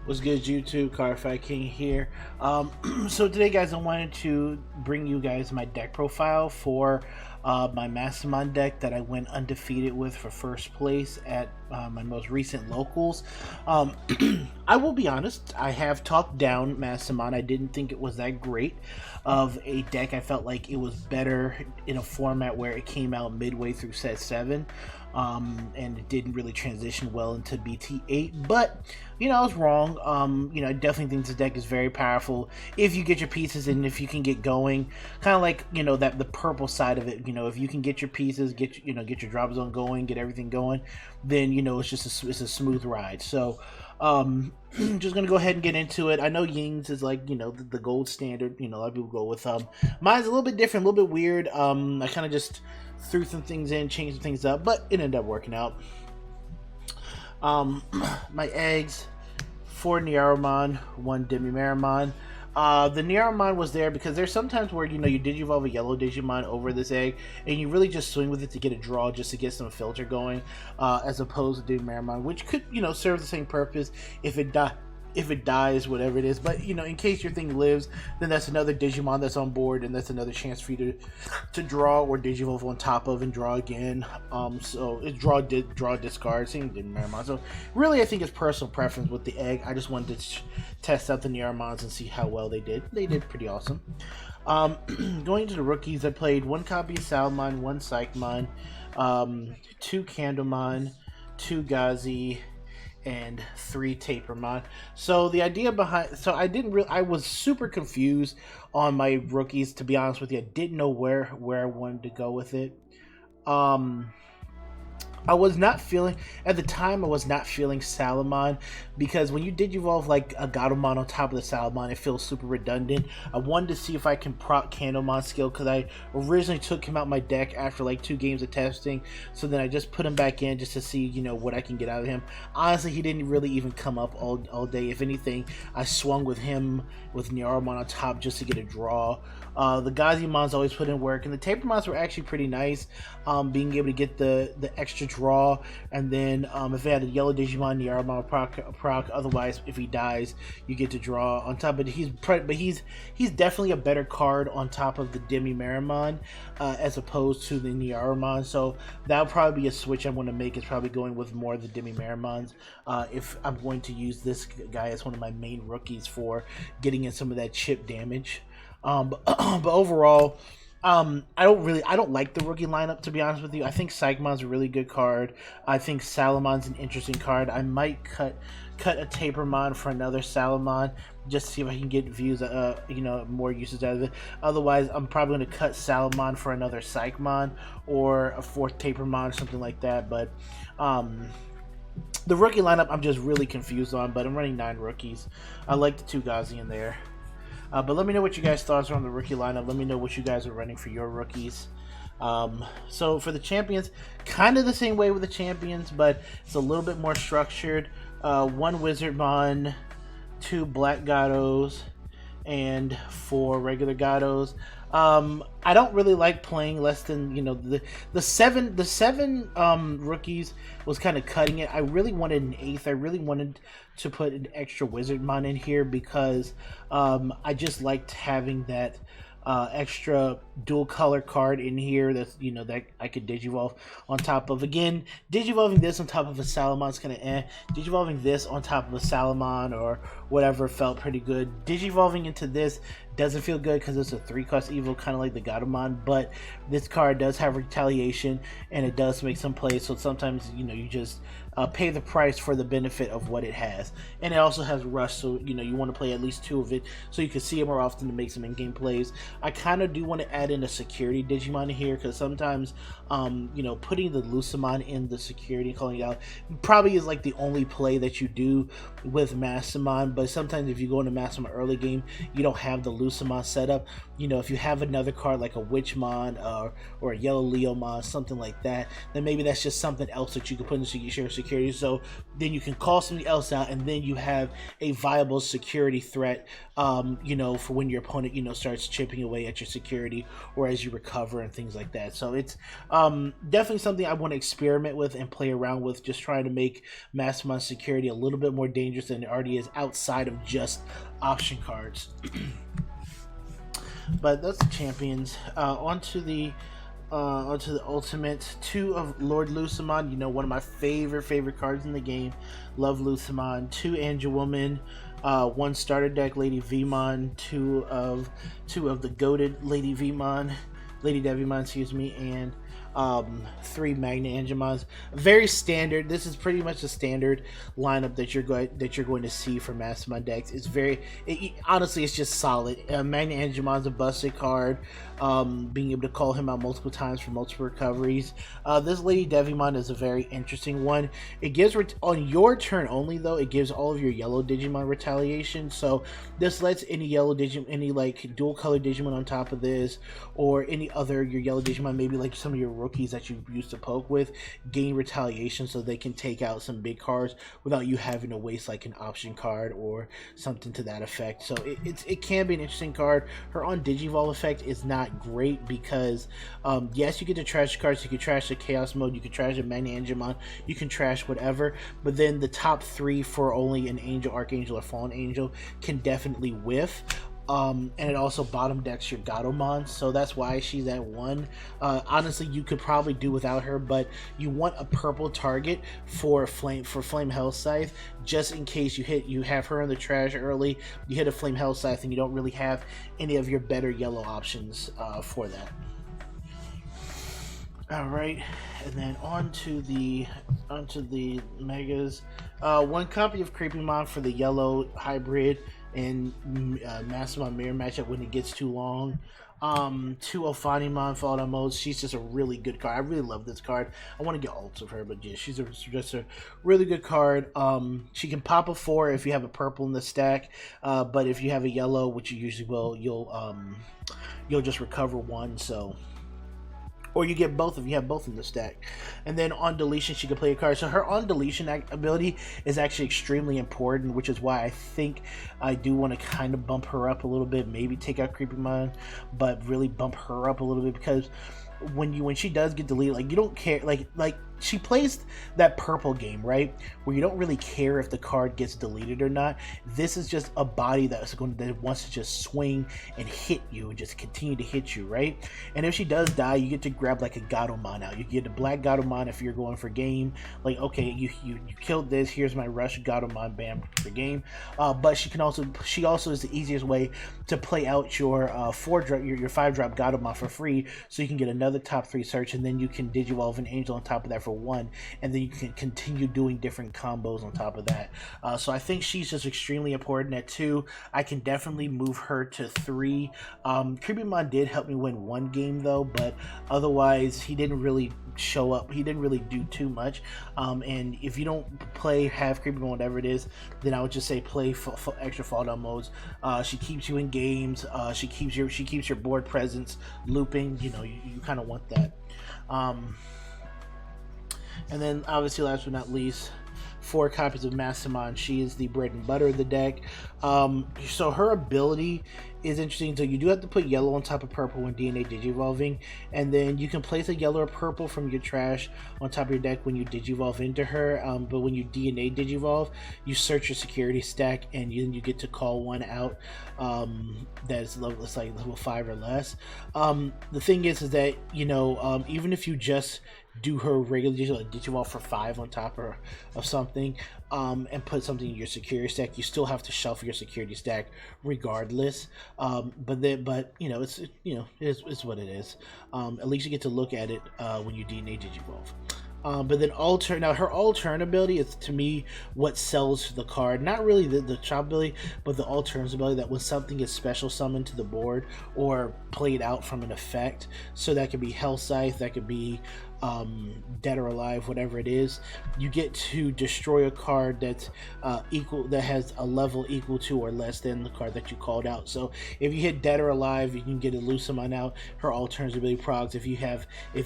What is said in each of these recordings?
What's good, YouTube? Cardfight King here. So today, guys, I wanted to bring you guys my deck profile for my Mastemon deck that I went undefeated with for first place at my most recent locals. I will be honest, I have talked down Mastemon. I didn't think it was that great of a deck. I felt like it was better in a format where it came out midway through set 7. And it didn't really transition well into BT8, but I was wrong. I definitely think this deck is very powerful if you get your pieces and if you can get going, kind of like that the purple side of it. If you can get your pieces, get your drop zone going, get everything going, then it's just it's a smooth ride. So just gonna go ahead and get into it. I know Ying's is like the gold standard. A lot of people go with mine's a little bit different, a little bit weird. I kind of just threw some things in, changed some things up, but it ended up working out. My eggs, 4 Niaromon, 1 Demimeramon. The Niaromon was there because there's sometimes where you digivolve a yellow Digimon over this egg, and you really just swing with it to get a draw, just to get some filter going, as opposed to Demimeramon, which could serve the same purpose if it dies, whatever it is. But in case your thing lives, then that's another Digimon that's on board, and that's another chance for you to draw or Digivolve on top of and draw again. So it's draw discard, same Digimon. So really, I think it's personal preference with the egg. I just wanted to test out the Niaromons and see how well they did. They did pretty awesome. Going into the rookies, I played 1 copy of Salamon, 1 Psychmon, 2 Candlemon, 2 Gazi, and 3 Tapermon. So the idea behind, I was super confused on my rookies, to be honest with you. I didn't know where I wanted to go with it. I was not feeling, at the time, I was not feeling Salamon, because when you Digivolve like a Gatomon on top of the Salamon, it feels super redundant. I wanted to see if I can proc Candlemon skill, because I originally took him out my deck after like 2 games of testing, so then I just put him back in just to see, what I can get out of him. Honestly, he didn't really even come up all day. If anything, I swung with him with Niaromon on top just to get a draw. The Gazimons always put in work, and the Tapermons were actually pretty nice, being able to get the extra draw, and then if they had a yellow Digimon, Niaromon proc. Otherwise, if he dies, you get to draw on top. But he's definitely a better card on top of the Demimeramon, as opposed to the Niaromon. So that'll probably be a switch I'm going to make. Is probably going with more of the Demimeramons, if I'm going to use this guy as one of my main rookies for getting in some of that chip damage. But overall, I don't like the rookie lineup, to be honest with you. I think Psychmon's a really good card. I think Salamon's an interesting card. I might cut a Tapermon for another Salamon just to see if I can get views, more uses out of it. Otherwise, I'm probably going to cut Salamon for another Psychmon or a 4th Tapermon or something like that. But the rookie lineup, I'm just really confused on. But I'm running 9 rookies. I like the 2 Gazi in there. But let me know what you guys' thoughts are on the rookie lineup. Let me know what you guys are running for your rookies. So for the champions, kind of the same way with the champions, but it's a little bit more structured. 1 Wizardmon, 2 Black Gatos, and 4 regular Gatos. I don't really like playing less than the seven rookies was kind of cutting it. I really wanted an 8th. I really wanted to put an extra Wizardmon in here because I just liked having that extra dual color card in here that's that I could Digivolve on top of. Again, Digivolving this on top of a Salamon's kind of Digivolving this on top of a Salamon or whatever felt pretty good. Digivolving into this doesn't feel good because it's a 3-cost evil, kind of like the Gatomon, but this card does have retaliation and it does make some plays, so sometimes you just pay the price for the benefit of what it has. And it also has rush, so you want to play at least 2 of it so you can see it more often to make some in-game plays. I kind of do want to add in a security Digimon here, because sometimes putting the Lucemon in the security, calling it out, probably is like the only play that you do with Mastemon. But sometimes if you go into Mastemon early game, you don't have the Lucemon setup. If you have another card like a Witchmon or a Yellow Leomon, something like that, then maybe that's just something else that you can put into your security. So then you can call somebody else out, and then you have a viable security threat, for when your opponent, starts chipping chipping away at your security or as you recover and things like that. So it's definitely something I want to experiment with and play around with, just trying to make Mastemon security a little bit more dangerous than it already is outside of just option cards. But that's the champions. Onto the ultimate. 2 of Lord Lucemon, one of my favorite cards in the game. Love Lucemon. 2 Angel Woman, 1 starter deck Lady Vmon, 2 of the goated Lady Devimon, excuse me, and 3 Magna Angemons. Very standard. This is pretty much the standard lineup that you're going to see for Mastemon decks. It's honestly, it's just solid. Magna Angemon's a busted card. Being able to call him out multiple times for multiple recoveries. This Lady Devimon is a very interesting one. It gives on your turn only, though. It gives all of your yellow Digimon retaliation. So this lets any yellow Digimon, any like dual color Digimon on top of this, or any other your yellow Digimon, maybe like some of your rookies that you used to poke with, gain retaliation so they can take out some big cards without you having to waste like an option card or something to that effect. So it can be an interesting card. Her on Digivolve effect is not great because yes, you get to trash cards. You can trash the Chaos Mode, you can trash the Magna Angemon, you can trash whatever, but then the top 3 for only an Angel, Archangel, or Fallen Angel can definitely whiff. And it also bottom decks your Gatomon, so that's why she's at 1. Honestly, you could probably do without her, but you want a purple target for Flame Hell Scythe, just in case you have her in the trash early, you hit a Flame Hell Scythe, and you don't really have any of your better yellow options for that. All right, and then onto the megas. 1 copy of Creepymon for the yellow hybrid and Mastemon mirror matchup when it gets too long. 2 Ophanimon Fallout modes. She's just a really good card. I really love this card. I want to get ults of her, but yeah, she's just a really good card. She can pop a 4 if you have a purple in the stack, but if you have a yellow, which you usually will, you'll just recover 1. So. Or you get both if you have both in the stack. And then on deletion, she can play a card. So her on deletion ability is actually extremely important, which is why I think I do want to kind of bump her up a little bit. Maybe take out Creepymon, but really bump her up a little bit, because when she does get deleted, like, you don't care, like she plays that purple game, right, where you don't really care if the card gets deleted or not. This is just a body that wants to just swing and hit you and just continue to hit you, right? And if she does die, you get to grab like a Gatomon out. You get a black Gatomon if you're going for game. Like, okay, you killed this. Here's my rush Gatomon, bam, for game. But she also is the easiest way to play out your 4-drop, your 5-drop Gatomon for free, so you can get another top 3 search, and then you can Digivolve an Angel on top of that for 1, and then you can continue doing different combos on top of that. So I think she's just extremely important at 2. I can definitely move her to 3. Creepymon did help me win 1 game though, but otherwise he didn't really show up. He didn't really do too much. And if you don't have Creepymon, whatever it is, then I would just say play extra fall down modes. She keeps you in games. She keeps your board presence looping. You kind of want that. And then obviously, last but not least, 4 copies of Mastemon. She is the bread and butter of the deck. So her ability is interesting. So you do have to put yellow on top of purple when DNA Digivolving, and then you can place a yellow or purple from your trash on top of your deck when you Digivolve into her. But when you DNA Digivolve, you search your security stack, and then you get to call 1 out that is level 5 or less. The thing is that even if you just do her regular Digivolve for 5 on top of something, and put something in your security stack, you still have to shuffle your security stack regardless. But it's what it is. At least you get to look at it when you DNA Digivolve. But then her altern ability is, to me, what sells the card. Not really the chop ability, but the altern's ability, that when something is special summoned to the board or played out from an effect, so that could be Hell Scythe, that could be Dead or Alive, whatever it is, you get to destroy a card that's that has a level equal to or less than the card that you called out. So if you hit Dead or Alive, you can get a Lucemon out. Her altern's ability progs. If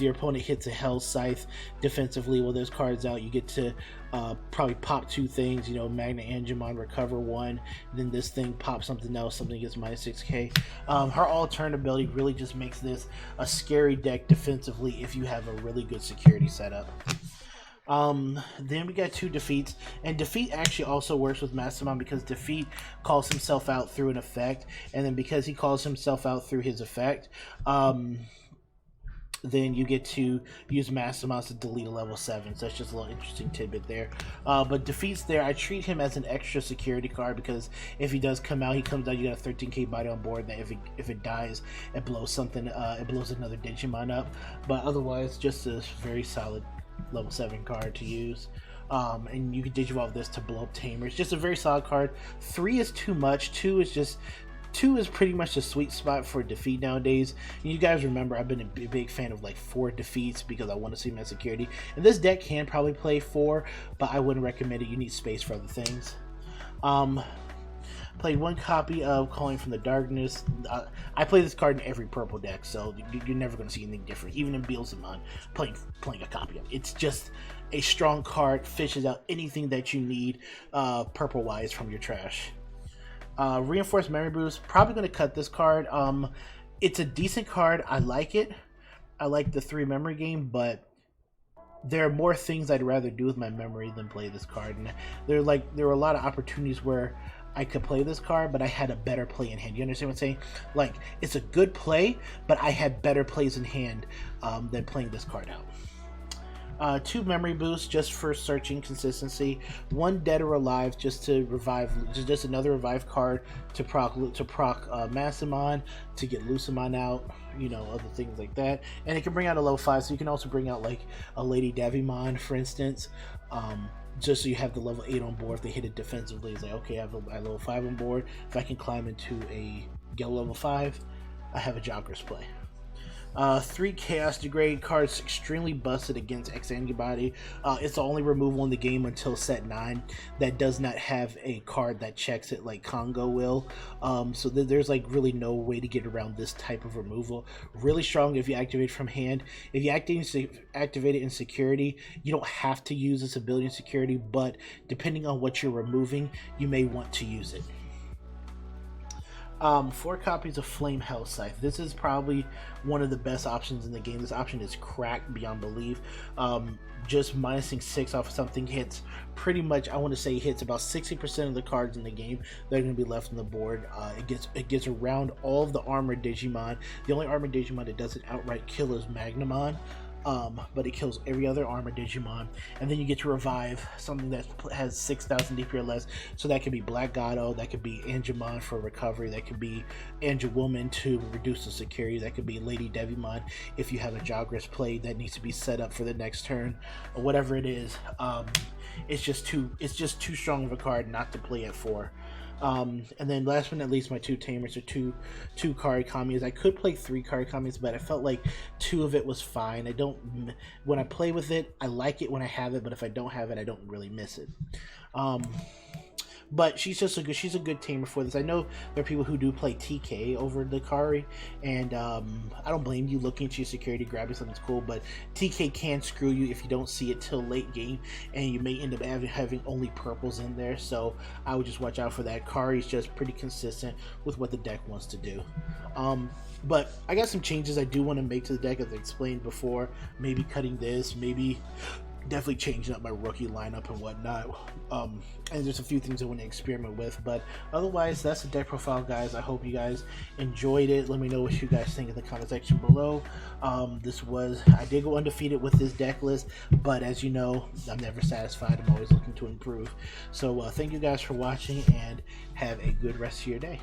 your opponent hits a Hell Scythe defensively while there's cards out, you get to Probably pop 2 things, Magna Angemon, recover 1, then this thing pops something else, something gets minus 6k. Her all-turn ability really just makes this a scary deck defensively if you have a really good security setup. Then we got 2 defeats, and defeat actually also works with Mastemon because defeat calls himself out through an effect, and then because he calls himself out through his effect, then you get to use Mastemon to delete a level 7. So that's just a little interesting tidbit there. But defeats there, I treat him as an extra security card because if he does come out, he comes out, you got a 13k body on board. That if it dies, it blows something. It blows another Digimon up. But otherwise, just a very solid level 7 card to use. And you can digivolve this to blow up Tamers. Just a very solid card. 3 is too much. 2 is pretty much the sweet spot for defeat nowadays. And you guys remember I've been a big fan of like 4 defeats because I want to see him as security. And this deck can probably play 4, but I wouldn't recommend it. You need space for other things. Played 1 copy of Calling from the Darkness. I play this card in every purple deck, so you're never going to see anything different. Even in Beelzemon, playing a copy of it. It's just a strong card, fishes out anything that you need purple-wise from your trash. Reinforced Memory Boost, probably going to cut this card. It's a decent card. I like it. I like the 3 memory game, but there are more things I'd rather do with my memory than play this card. And there were a lot of opportunities where I could play this card, but I had a better play in hand. You understand what I'm saying? Like, it's a good play, but I had better plays in hand than playing this card out. 2 memory boosts just for searching consistency. 1 dead or alive just to revive, just another revive card to proc Mastemon, to get Lucemon out, other things like that. And it can bring out a level 5, so you can also bring out like a Lady Devimon, for instance. Just so you have the level 8 on board. If they hit it defensively, it's like, okay, I have a level 5 on board. If I can climb into a Gale level 5, I have a Joggers play. 3 Chaos Degrade cards, extremely busted against X Antibody. It's the only removal in the game until set 9 that does not have a card that checks it like Congo will. So there's like really no way to get around this type of removal. Really strong if you activate from hand. If you activate it in security, you don't have to use this ability in security, but depending on what you're removing, you may want to use it. 4 copies of Flame Hell Scythe. This is probably one of the best options in the game. This option is cracked beyond belief. Just minusing 6 off of something hits pretty much, I want to say, hits about 60% of the cards in the game that are going to be left on the board. It gets around all of the armored Digimon. The only armored Digimon that doesn't outright kill is Magnamon. But it kills every other armored Digimon, and then you get to revive something that has 6,000 DP or less. So that could be Black Gato, that could be Angemon for recovery, that could be Angewoman to reduce the security, that could be Lady Devimon if you have a Joggers play that needs to be set up for the next turn, or whatever it is. It's just too strong of a card not to play at 4. And then last but not least, my 2 Tamers are two card commies. I could play 3 card commies, but I felt like 2 of it was fine. When I play with it, I like it when I have it, but if I don't have it, I don't really miss it. But she's a good tamer for this. I know there are people who do play TK over the Kari, and I don't blame you looking at your security, grabbing something's cool, but TK can screw you if you don't see it till late game, and you may end up having only purples in there, so I would just watch out for that. Kari is just pretty consistent with what the deck wants to do. But I got some changes I do want to make to the deck, as I explained before. Maybe cutting this, maybe definitely changing up my rookie lineup and whatnot. And there's a few things I want to experiment with, but otherwise that's the deck profile, guys. I hope you guys enjoyed it. Let me know what you guys think in the comment section below. I did go undefeated with this deck list, but as you know, I'm never satisfied. I'm always looking to improve. So thank you guys for watching, and have a good rest of your day.